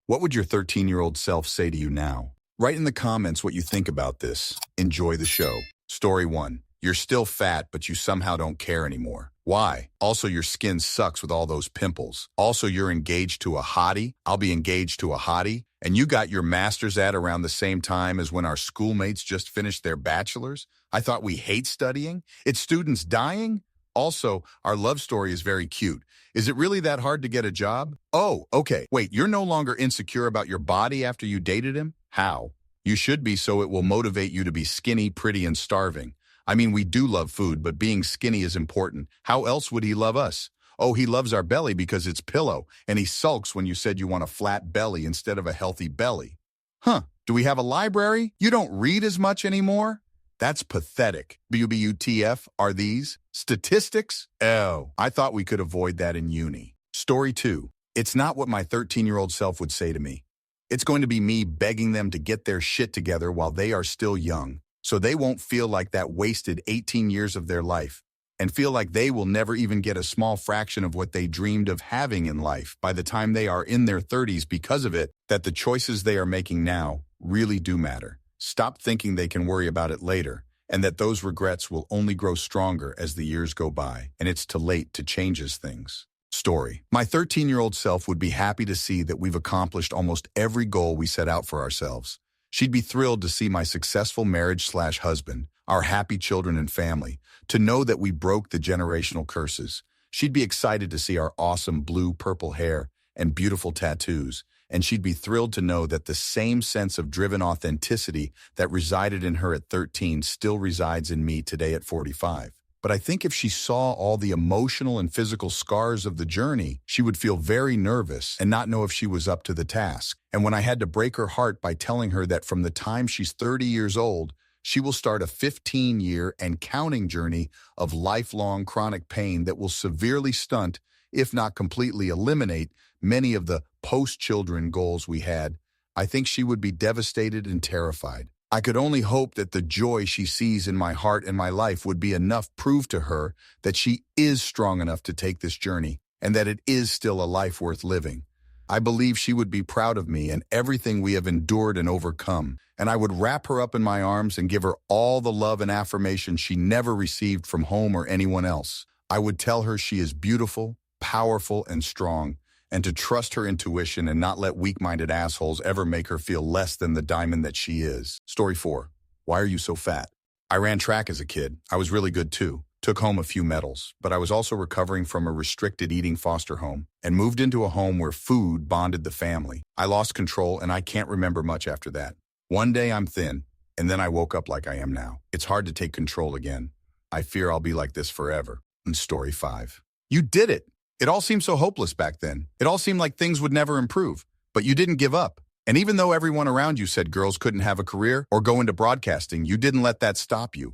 What would your 13-year-old self say to you now? Write in the comments what you think about this. Enjoy the show. Story 1. You're still fat, but you somehow don't care anymore. Why? Also, your skin sucks with all those pimples. Also, you're engaged to a hottie. I'll be engaged to a hottie. And you got your master's at around the same time as when our schoolmates just finished their bachelor's? I thought we hate studying? It's students dying? Also, our love story is very cute. Is it really that hard to get a job? Oh, okay. Wait, you're no longer insecure about your body after you dated him? How? You should be, so it will motivate you to be skinny, pretty, and starving. I mean, we do love food, but being skinny is important. How else would he love us? Oh, he loves our belly because it's pillow, and he sulks when you said you want a flat belly instead of a healthy belly. Huh, do we have a library? You don't read as much anymore? That's pathetic. WTF are these? Statistics? Oh, I thought we could avoid that in uni. Story 2. It's not what my 13-year-old self would say to me. It's going to be me begging them to get their shit together while they are still young, so they won't feel like that wasted 18 years of their life, and feel like they will never even get a small fraction of what they dreamed of having in life by the time they are in their 30s because of it, that the choices they are making now really do matter. Stop thinking they can worry about it later, and that those regrets will only grow stronger as the years go by, and it's too late to change things. Story. My 13-year-old self would be happy to see that we've accomplished almost every goal we set out for ourselves. She'd be thrilled to see my successful marriage/husband, our happy children and family, to know that we broke the generational curses. She'd be excited to see our awesome blue-purple hair and beautiful tattoos, and she'd be thrilled to know that the same sense of driven authenticity that resided in her at 13 still resides in me today at 45. But I think if she saw all the emotional and physical scars of the journey, she would feel very nervous and not know if she was up to the task. And when I had to break her heart by telling her that from the time she's 30 years old, she will start a 15-year and counting journey of lifelong chronic pain that will severely stunt, if not completely eliminate, many of the post-children goals we had, I think she would be devastated and terrified. I could only hope that the joy she sees in my heart and my life would be enough proof to her that she is strong enough to take this journey and that it is still a life worth living. I believe she would be proud of me and everything we have endured and overcome, and I would wrap her up in my arms and give her all the love and affirmation she never received from home or anyone else. I would tell her she is beautiful, powerful, and strong, and to trust her intuition and not let weak-minded assholes ever make her feel less than the diamond that she is. Story 4. Why are you so fat? I ran track as a kid. I was really good too. Took home a few medals, but I was also recovering from a restricted eating foster home and moved into a home where food bonded the family. I lost control and I can't remember much after that. One day I'm thin, and then I woke up like I am now. It's hard to take control again. I fear I'll be like this forever. And story 5. You did it! It all seemed so hopeless back then. It all seemed like things would never improve. But you didn't give up. And even though everyone around you said girls couldn't have a career or go into broadcasting, you didn't let that stop you.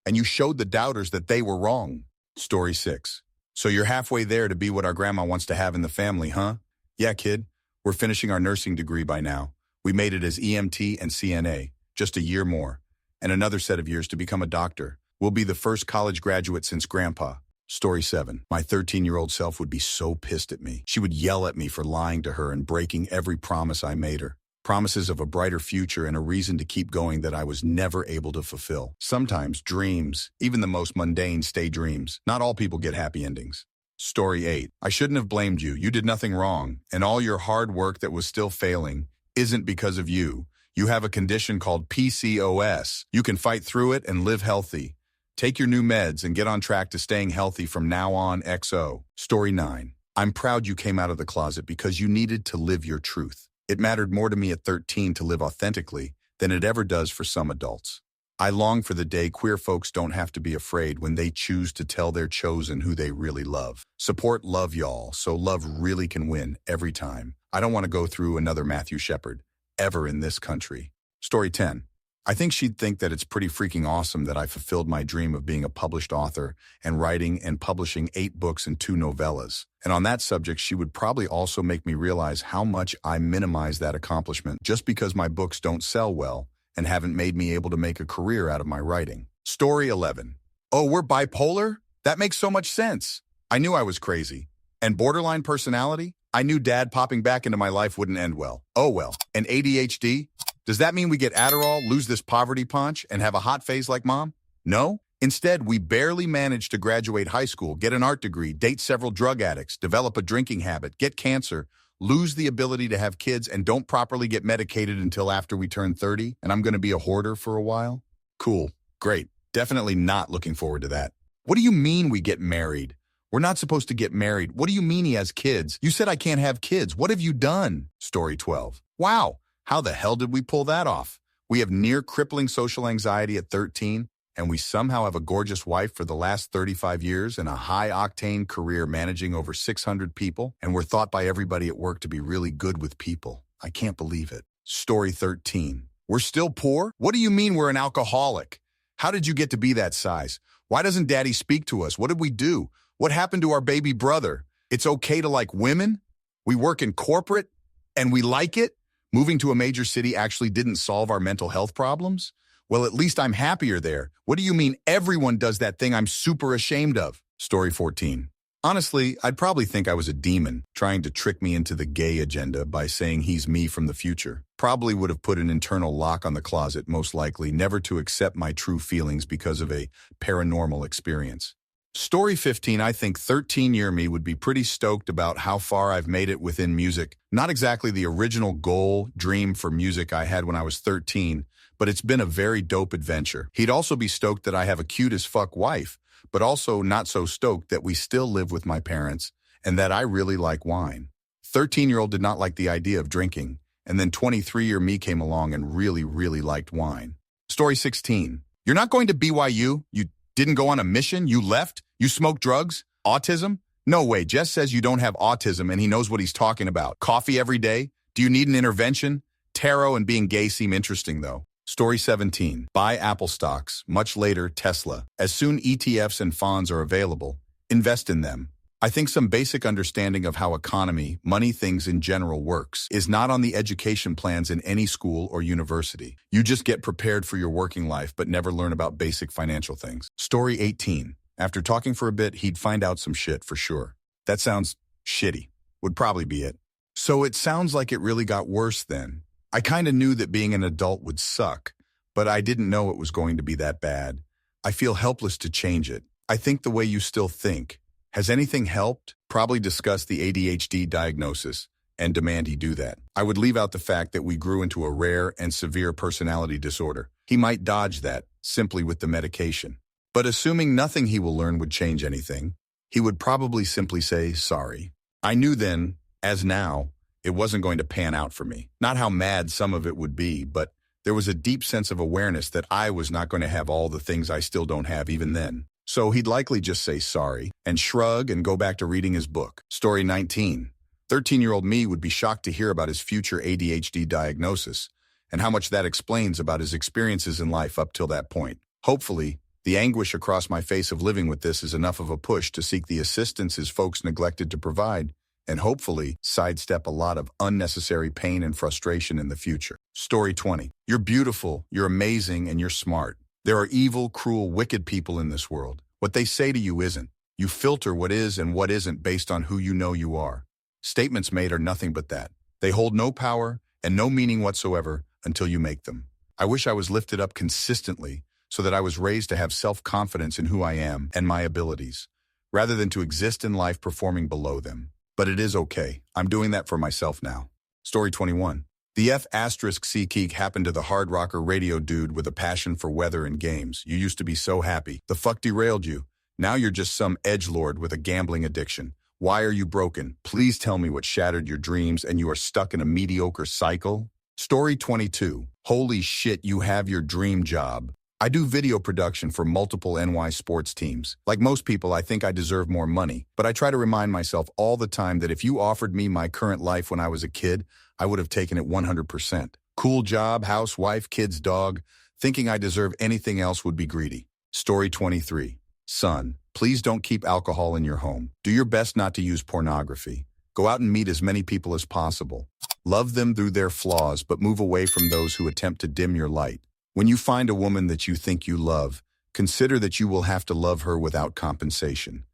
And you showed the doubters that they were wrong. Story 6. So you're halfway there to be what our grandma wants to have in the family, huh? Yeah, kid. We're finishing our nursing degree by now. We made it as EMT and CNA, just a year more. And another set of years to become a doctor. We'll be the first college graduate since Grandpa. Story 7. My 13-year-old self would be so pissed at me. She would yell at me for lying to her and breaking every promise I made her. Promises of a brighter future and a reason to keep going that I was never able to fulfill. Sometimes dreams, even the most mundane, stay dreams. Not all people get happy endings. Story 8. I shouldn't have blamed you. You did nothing wrong. And all your hard work that was still failing isn't because of you. You have a condition called PCOS. You can fight through it and live healthy. Take your new meds and get on track to staying healthy from now on, XO. Story 9. I'm proud you came out of the closet because you needed to live your truth. It mattered more to me at 13 to live authentically than it ever does for some adults. I long for the day queer folks don't have to be afraid when they choose to tell their chosen who they really love. Support love, y'all, so love really can win every time. I don't want to go through another Matthew Shepard, ever in this country. Story 10. I think she'd think that it's pretty freaking awesome that I fulfilled my dream of being a published author and writing and publishing 8 books and 2 novellas. And on that subject, she would probably also make me realize how much I minimize that accomplishment just because my books don't sell well and haven't made me able to make a career out of my writing. Story 11. Oh, we're bipolar? That makes so much sense. I knew I was crazy. And borderline personality? I knew dad popping back into my life wouldn't end well. Oh well. And ADHD? Does that mean we get Adderall, lose this poverty punch, and have a hot phase like mom? No. Instead, we barely managed to graduate high school, get an art degree, date several drug addicts, develop a drinking habit, get cancer, lose the ability to have kids, and don't properly get medicated until after we turn 30, and I'm going to be a hoarder for a while? Cool. Great. Definitely not looking forward to that. What do you mean we get married? We're not supposed to get married. What do you mean he has kids? You said I can't have kids. What have you done? Story 12. Wow. How the hell did we pull that off? We have near crippling social anxiety at 13, and we somehow have a gorgeous wife for the last 35 years and a high-octane career managing over 600 people, and we're thought by everybody at work to be really good with people. I can't believe it. Story 13. We're still poor? What do you mean we're an alcoholic? How did you get to be that size? Why doesn't Daddy speak to us? What did we do? What happened to our baby brother? It's okay to like women? We work in corporate and we like it? Moving to a major city actually didn't solve our mental health problems? Well, at least I'm happier there. What do you mean everyone does that thing I'm super ashamed of? Story 14. Honestly, I'd probably think I was a demon trying to trick me into the gay agenda by saying he's me from the future. Probably would have put an internal lock on the closet, most likely, never to accept my true feelings because of a paranormal experience. Story 15, I think 13-year me would be pretty stoked about how far I've made it within music. Not exactly the original goal, dream for music I had when I was 13, but it's been a very dope adventure. He'd also be stoked that I have a cute as fuck wife, but also not so stoked that we still live with my parents and that I really like wine. 13-year-old did not like the idea of drinking, and then 23-year me came along and really, really liked wine. Story 16, you're not going to BYU? You didn't go on a mission? You left? You smoke drugs? Autism? No way. Jess says you don't have autism and he knows what he's talking about. Coffee every day? Do you need an intervention? Tarot and being gay seem interesting though. Story 17. Buy Apple stocks. Much later, Tesla. As soon ETFs and funds are available, invest in them. I think some basic understanding of how economy, money things in general works is not on the education plans in any school or university. You just get prepared for your working life but never learn about basic financial things. Story 18. After talking for a bit, he'd find out some shit for sure. That sounds shitty. Would probably be it. So it sounds like it really got worse then. I kind of knew that being an adult would suck, but I didn't know it was going to be that bad. I feel helpless to change it. I think the way you still think. Has anything helped? Probably discuss the ADHD diagnosis and demand he do that. I would leave out the fact that we grew into a rare and severe personality disorder. He might dodge that simply with the medication. But assuming nothing he will learn would change anything, he would probably simply say sorry. I knew then, as now, it wasn't going to pan out for me. Not how mad some of it would be, but there was a deep sense of awareness that I was not going to have all the things I still don't have even then. So he'd likely just say sorry and shrug and go back to reading his book. Story 19. 13-year-old me would be shocked to hear about his future ADHD diagnosis and how much that explains about his experiences in life up till that point. Hopefully, the anguish across my face of living with this is enough of a push to seek the assistance his folks neglected to provide and hopefully sidestep a lot of unnecessary pain and frustration in the future. Story 20. You're beautiful, you're amazing, and you're smart. There are evil, cruel, wicked people in this world. What they say to you isn't. You filter what is and what isn't based on who you know you are. Statements made are nothing but that. They hold no power and no meaning whatsoever until you make them. I wish I was lifted up consistently so that I was raised to have self-confidence in who I am and my abilities, rather than to exist in life performing below them. But it is okay. I'm doing that for myself now. Story 21. The F***C geek happened to the hard rocker radio dude with a passion for weather and games. You used to be so happy. The fuck derailed you? Now you're just some edgelord with a gambling addiction. Why are you broken? Please tell me what shattered your dreams and you are stuck in a mediocre cycle. Story 22. Holy shit, you have your dream job. I do video production for multiple NY sports teams. Like most people, I think I deserve more money, but I try to remind myself all the time that if you offered me my current life when I was a kid, I would have taken it 100%. Cool job, house, wife, kids, dog. Thinking I deserve anything else would be greedy. Story 23. Son, please don't keep alcohol in your home. Do your best not to use pornography. Go out and meet as many people as possible. Love them through their flaws, but move away from those who attempt to dim your light. When you find a woman that you think you love, consider that you will have to love her without compensation.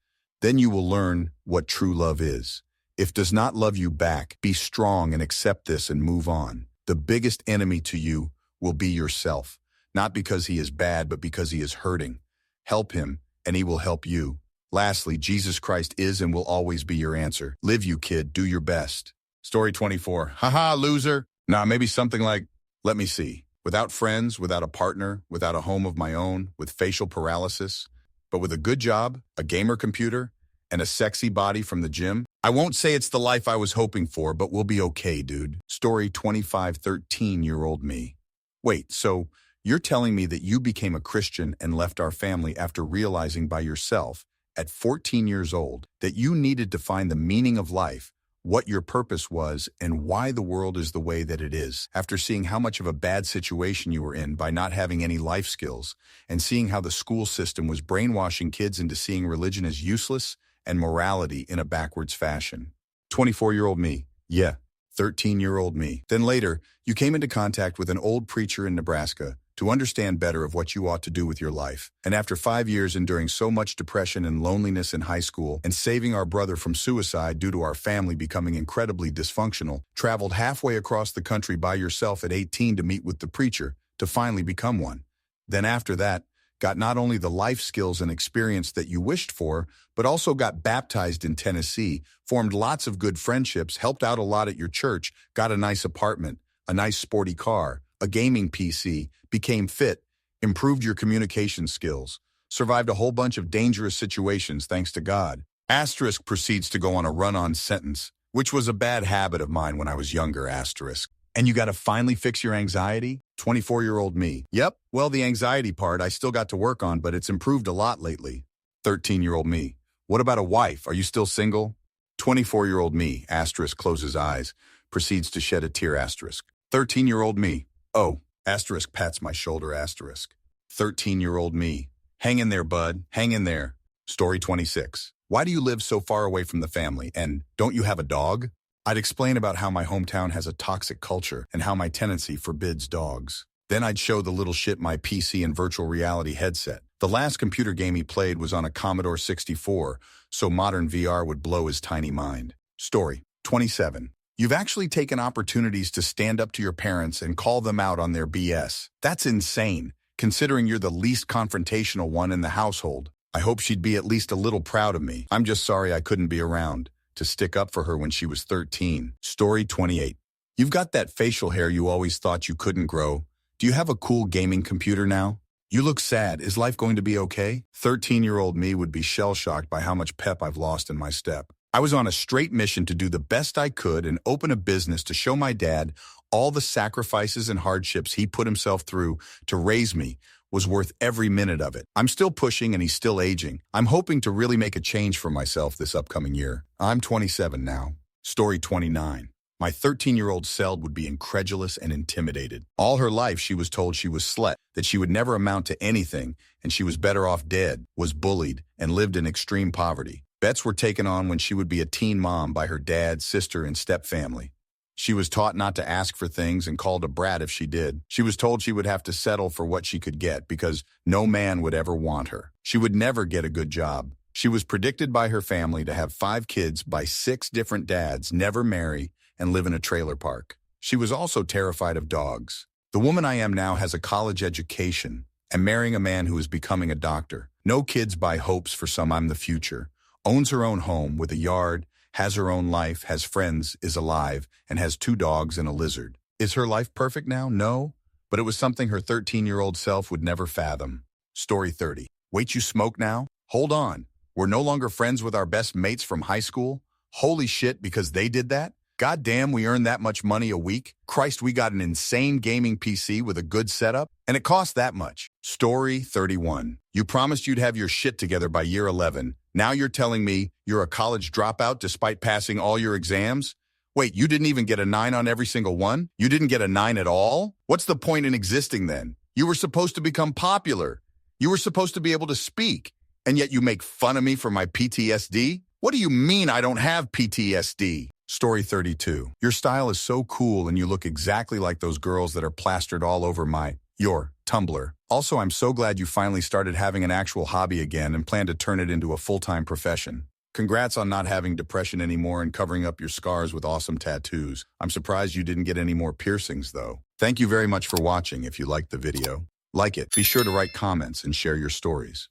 Then you will learn what true love is. If does not love you back, be strong and accept this and move on. The biggest enemy to you will be yourself, not because he is bad, but because he is hurting. Help him, and he will help you. Lastly, Jesus Christ is and will always be your answer. Live, you kid, do your best. Story 24. Haha, loser. Nah, maybe something like, let me see. Without friends, without a partner, without a home of my own, with facial paralysis, but with a good job, a gamer computer, and a sexy body from the gym. I won't say it's the life I was hoping for, but we'll be okay, dude. Story 25, 13-year-old me. Wait, so you're telling me that you became a Christian and left our family after realizing by yourself, at 14 years old, that you needed to find the meaning of life, what your purpose was, and why the world is the way that it is, after seeing how much of a bad situation you were in by not having any life skills, and seeing how the school system was brainwashing kids into seeing religion as useless and morality in a backwards fashion. 24-year-old me. Yeah, 13-year-old me. Then later, you came into contact with an old preacher in Nebraska to understand better of what you ought to do with your life. And after 5 years enduring so much depression and loneliness in high school and saving our brother from suicide due to our family becoming incredibly dysfunctional, traveled halfway across the country by yourself at 18 to meet with the preacher to finally become one. Then after that, got not only the life skills and experience that you wished for, but also got baptized in Tennessee, formed lots of good friendships, helped out a lot at your church, got a nice apartment, a nice sporty car, a gaming PC, became fit, improved your communication skills, survived a whole bunch of dangerous situations thanks to God. Asterisk proceeds to go on a run-on sentence, which was a bad habit of mine when I was younger, asterisk. And you got to finally fix your anxiety? 24-year-old me. Yep, well, the anxiety part I still got to work on, but it's improved a lot lately. 13-year-old me. What about a wife? Are you still single? 24-year-old me, asterisk, closes eyes, proceeds to shed a tear, asterisk. 13-year-old me. Oh, asterisk, pats my shoulder, asterisk. 13-year-old me. Hang in there, bud. Hang in there. Story 26. Why do you live so far away from the family? And don't you have a dog? I'd explain about how my hometown has a toxic culture and how my tenancy forbids dogs. Then I'd show the little shit my PC and virtual reality headset. The last computer game he played was on a Commodore 64, so modern VR would blow his tiny mind. Story 27. You've actually taken opportunities to stand up to your parents and call them out on their BS. That's insane, considering you're the least confrontational one in the household. I hope she'd be at least a little proud of me. I'm just sorry I couldn't be around to stick up for her when she was 13. Story 28. You've got that facial hair you always thought you couldn't grow. Do you have a cool gaming computer now? You look sad. Is life going to be okay? 13-year-old me would be shell-shocked by how much pep I've lost in my step. I was on a straight mission to do the best I could and open a business to show my dad all the sacrifices and hardships he put himself through to raise me was worth every minute of it. I'm still pushing and he's still aging. I'm hoping to really make a change for myself this upcoming year. I'm 27 now. Story 29. My 13-year-old self would be incredulous and intimidated. All her life she was told she was slut, that she would never amount to anything, and she was better off dead, was bullied, and lived in extreme poverty. Bets were taken on when she would be a teen mom by her dad, sister, and stepfamily. She was taught not to ask for things and called a brat if she did. She was told she would have to settle for what she could get because no man would ever want her. She would never get a good job. She was predicted by her family to have 5 kids by 6 different dads, never marry, and live in a trailer park. She was also terrified of dogs. The woman I am now has a college education and marrying a man who is becoming a doctor. No kids buy hopes for some I'm the future. Owns her own home with a yard, has her own life, has friends, is alive, and has 2 dogs and a lizard. Is her life perfect now? No. But it was something her 13-year-old self would never fathom. Story 30. Wait, you smoke now? Hold on. We're no longer friends with our best mates from high school? Holy shit, because they did that? God damn, we earned that much money a week? Christ, we got an insane gaming PC with a good setup? And it cost that much. Story 31. You promised you'd have your shit together by year 11. Now you're telling me you're a college dropout despite passing all your exams? Wait, you didn't even get a 9 on every single one? You didn't get a 9 at all? What's the point in existing then? You were supposed to become popular. You were supposed to be able to speak. And yet you make fun of me for my PTSD? What do you mean I don't have PTSD? Story 32. Your style is so cool and you look exactly like those girls that are plastered all over your Tumblr. Also, I'm so glad you finally started having an actual hobby again and plan to turn it into a full-time profession. Congrats on not having depression anymore and covering up your scars with awesome tattoos. I'm surprised you didn't get any more piercings, though. Thank you very much for watching. If you liked the video, like it. Be sure to write comments and share your stories.